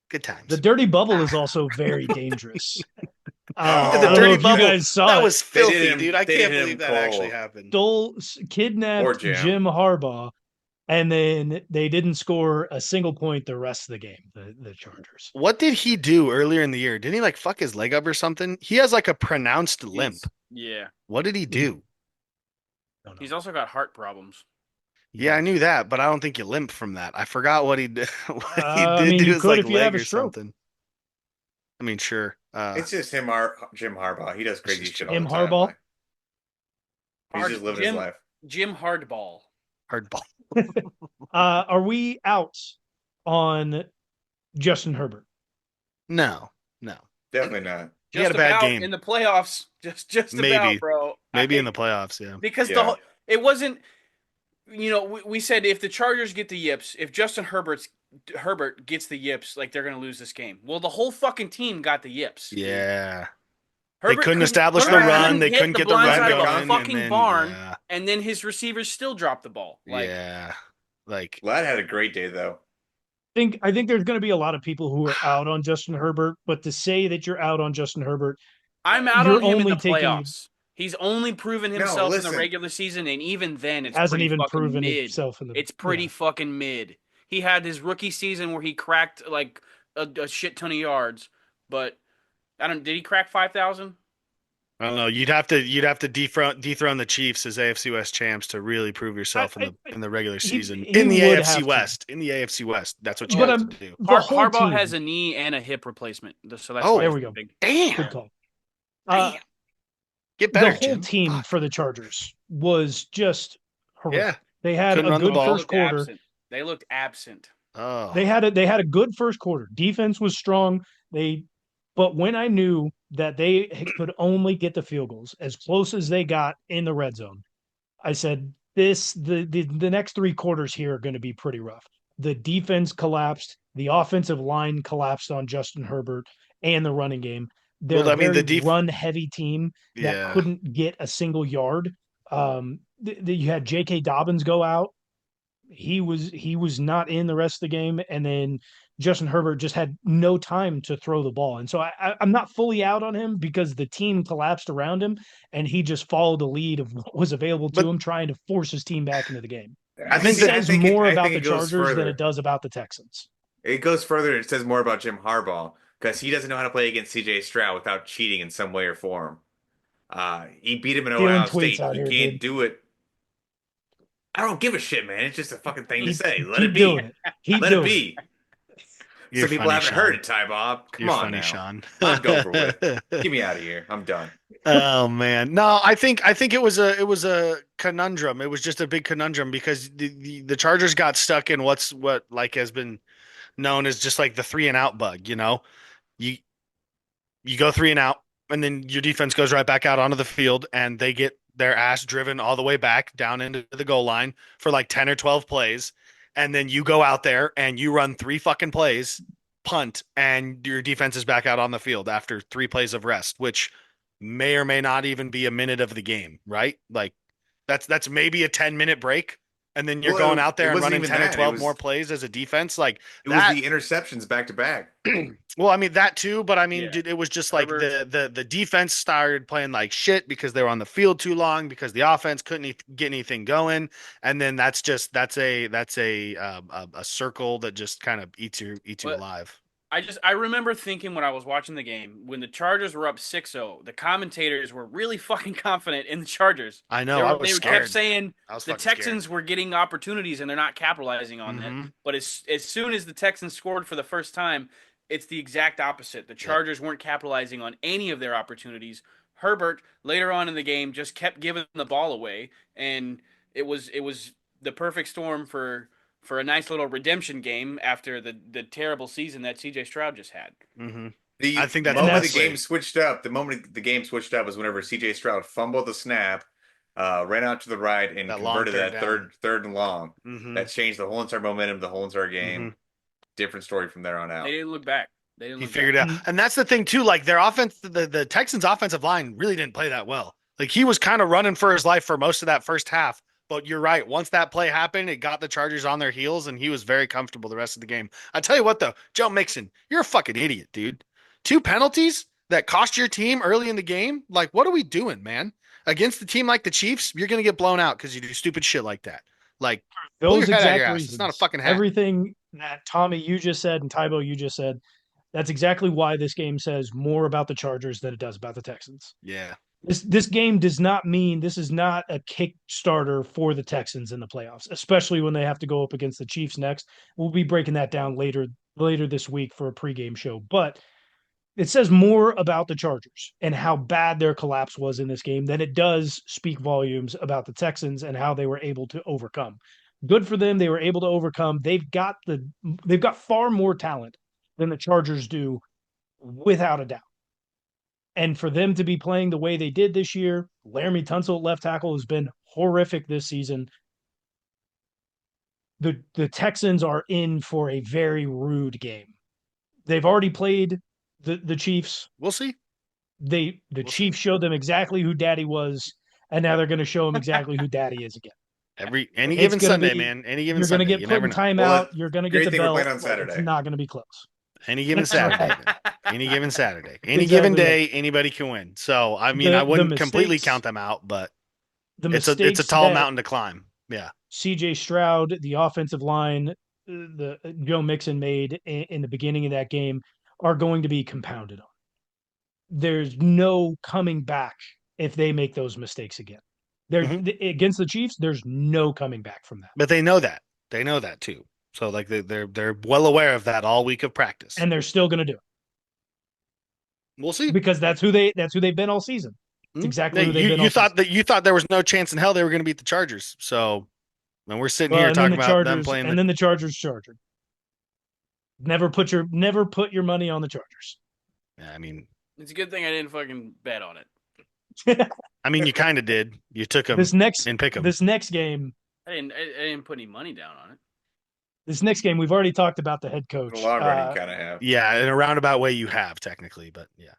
Good The times. dirty bubble is also very dangerous. Yeah, I the don't know dirty if you bubble. guys saw That it. was filthy, dude. I They can't did hit believe him that actually cold. happened. Poor Kidnapped Jim. Jim Harbaugh, and then they didn't score a single point the rest of the game. The Chargers. What did he do earlier in the year? Didn't he like fuck his leg up or something? He has like a pronounced limp. Yeah. What did he do? Don't know. He's also got heart problems. Yeah, I knew that, but I don't think you limp from that. I forgot what he did. What he I did mean, to you his could like if you have leg a or stroke. something. I mean, sure. It's just Jim Harbaugh. He does It's crazy just shit Jim. all Jim the time. Harbaugh. Like he's just living his life. Jim Hardball. Hardball. Are we out on Justin Herbert? No, no. Definitely not. He had Just a bad about game. in the playoffs. Just about, Maybe, bro. maybe in the playoffs. Yeah. Because Yeah. it wasn't. We said if the Chargers get the yips, if Herbert gets the yips, like they're gonna lose this game. Well, the whole fucking team got the yips. Yeah. They Herbert couldn't couldn't establish the Herbert run. couldn't They hit couldn't the get the blind run side of a going, and fucking then barn, yeah, and then his receivers still dropped the ball. Like, yeah. Like Lad had a great day though. I think there's going to be a lot of people who are out on Justin Herbert, but to say that you're out on Justin Herbert, I'm out on you're him in only the taking playoffs. He's only proven No, himself in the listen. regular season, and even then, it's hasn't pretty even fucking proven mid. himself in the It's pretty yeah. fucking mid. He had his rookie season where he cracked like a shit ton of yards, but I don't. Did he crack 5,000? I don't know. You'd have to dethrone the Chiefs as AFC West champs to really prove yourself in the regular season He in the would AFC have to, West. In the AFC West, that's what you but have Oh, to I'm do. the whole Harbaugh has team. a knee and a hip replacement, so that's why Oh, There he's we go. big. Good damn! call. Damn! Get The better, whole Jim. team Fuck. for the Chargers was just Yeah, horrific. They had couldn't a run the good They ball. first looked quarter. absent. They looked absent. Oh, They had a good first quarter. Defense was strong. But when I knew that they could only get the field goals as close as they got in the red zone, I said the next three quarters here are going to be pretty rough. The defense collapsed, the offensive line collapsed on Justin Herbert and the running game. They're well, a I mean very the def. run heavy team that Yeah, couldn't get a single yard. You had J.K. Dobbins go out. He was not in the rest of the game, and then Justin Herbert just had no time to throw the ball. And so I'm not fully out on him because the team collapsed around him, and he just followed the lead of what was available to but him, trying to force his team back into the game. I It think that says more I about think the it goes Chargers than it further. does about the Texans. It goes further. It says more about Jim Harbaugh because he doesn't know how to play against CJ Stroud without cheating in some way or form. He beat him in Stealing Ohio tweets State. out He here, can't dude. do it. I don't give a shit, man. It's just a fucking thing to say. Let it Keep doing be. it. Keep Let it doing it. be. you're Some people funny, haven't heard Sean. it, Ty Bob. Come You're on funny, now. Sean. I'm over with. Get me out of here. I'm done. Oh man. No, I think it was a conundrum. It was just a big conundrum because the Chargers got stuck in what like has been known as just like the three and out bug, you know? You you go three and out and then your defense goes right back out onto the field and they get their ass driven all the way back down into the goal line for like 10 or 12 plays and then you go out there and you run three fucking plays, punt, and your defense is back out on the field after 3 plays of rest, which may or may not even be a minute of the game, right? Like that's maybe a 10-minute break and then you're going Well, out it there and wasn't running even 10 or that. 12 more plays as a defense like It was that. the interceptions back to back. Well, I mean that too, but I mean, Yeah. dude, it was just like Herbert. the defense started playing like shit because they were on the field too long because the offense couldn't get anything going, and then that's a circle that just kind of eats you But alive. I remember thinking when I was watching the game when the Chargers were up 6-0, the commentators were really fucking confident in the Chargers. I They know, I were was they kept scared. saying I was the fucking scared. Texans were getting opportunities and they're not capitalizing on that. Mm-hmm. But as soon as the Texans scored for the first time, it's the exact opposite. The Yep. Chargers weren't capitalizing on any of their opportunities. Herbert later on in the game just kept giving the ball away, and it was the perfect storm for a nice little redemption game after the terrible season that CJ Stroud just had. Mm-hmm. I The think that's And moment the that's game exactly. switched up, the moment the game switched up was whenever CJ Stroud fumbled the snap, ran out to the right, and That long converted third that down. third and long. Mm-hmm. That changed the whole entire momentum, the whole entire Mm-hmm. game. Different story from there on They out. didn't look back. They didn't He look figured back. it out. And that's the thing too. Like their offense, the Texans offensive line really didn't play that well. Like he was kind of running for his life for most of that first half, But you're right. Once that play happened, it got the Chargers on their heels, and he was very comfortable the rest of the game. I tell you what, though, Joe Mixon, you're a fucking idiot, dude. 2 penalties that cost your team early in the game. Like, what are we doing, man? Against a team like the Chiefs, you're gonna get blown out because you do stupid shit like that. Like, pull your Those head out of your exact ass. It's not a reasons. fucking hat. Everything that Tommy you just said and Tybo you just said, that's exactly why this game says more about the Chargers than it does about the Texans. Yeah. This game does not mean this is not a kickstarter for the Texans in the playoffs, especially when they have to go up against the Chiefs next. We'll be breaking that down later this week for a pregame show. But it says more about the Chargers and how bad their collapse was in this game than it does speak volumes about the Texans and how they were able to overcome. Good for them. They were able to overcome. They've got far more talent than the Chargers do, without a doubt. And for them to be playing the way they did this year, Laramie Tunsil at left tackle has been horrific this season. The Texans are in for a very rude game. They've already played the Chiefs. We'll see. The We'll Chiefs see. showed them exactly who Daddy was, and now they're going to show them exactly who Daddy is again. Any It's given going to Sunday, be man. Any given you're going to Sunday. get You put never in know. timeout. You're going to get great the thing we're belt. playing on Like, Saturday. it's not going to be close. Any given Saturday. Any given Saturday. Any given Exactly right. day, anybody can win. So I mean, I The wouldn't completely mistakes count them out, but the it's a mistakes tall that mountain to climb. Yeah. CJ Stroud, the offensive line, the Joe Mixon made in the beginning of that game are going to be compounded on. There's no coming back if they make those mistakes again. They're Mhm. against the Chiefs. There's no coming back from that, But they know that. They know that too. So like they're well aware of that all week of practice. and they're still going to do it We'll see. because that's who they've been all season. It's exactly Hey, who they've been you all season. thought that you thought there was no chance in hell they were going to beat the Chargers. So when we're sitting Well, here and then talking the about them Chargers, playing and then the Chargers charger. Never put your money on the Chargers. I mean, It's a good thing I didn't fucking bet on it. you kind of did. You took them this next and pick them. this next game I didn't put any money down on it. This next game, we've already talked about the head coach. In the long run, you kind of have. Yeah, in a roundabout way, you have technically, but yeah.